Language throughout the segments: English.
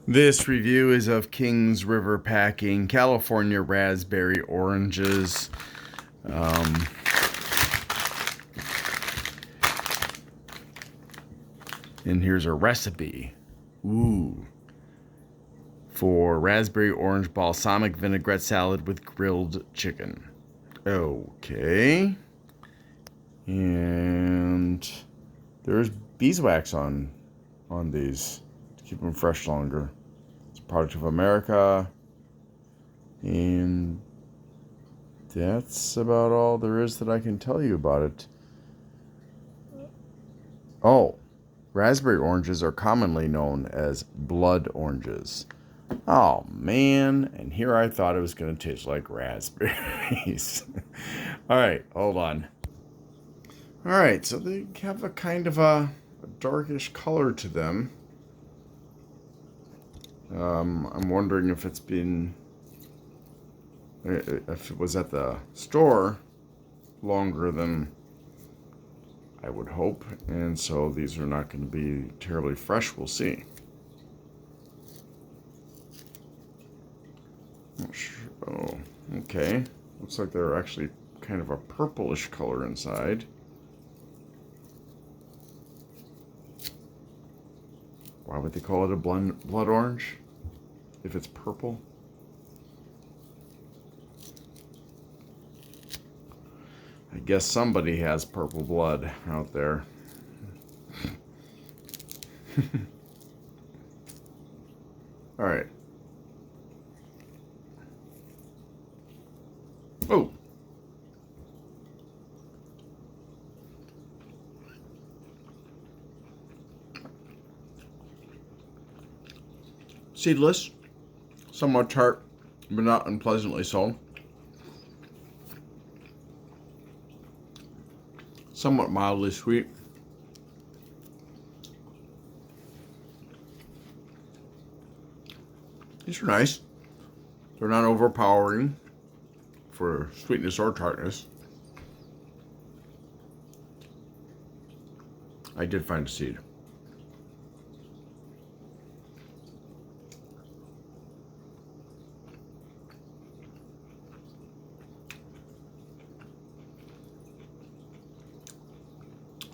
This review is of Kings River Packing California Raspberry Oranges. And here's a recipe. Ooh. For raspberry orange balsamic vinaigrette salad with grilled chicken. Okay. And there's beeswax on these to keep them fresh longer. It's a product of America. And that's about all there is that I can tell you about it. Oh, raspberry oranges are commonly known as blood oranges. Oh man, and here I thought it was going to taste like raspberries. All right, hold on. All right, so they have a kind of a darkish color to them. I'm wondering if if it was at the store longer than I would hope, and so these are not going to be terribly fresh. We'll see. Oh, okay. Looks like they're actually kind of a purplish color inside. Why would they call it a blood orange if it's purple? I guess somebody has purple blood out there. All right. Oh. Seedless, somewhat tart, but not unpleasantly so. Somewhat mildly sweet. These are nice. They're not overpowering for sweetness or tartness. I did find a seed.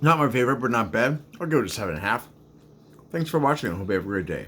Not my favorite, but not bad. I'll give it a 7.5. Thanks for watching. I hope you have a great day.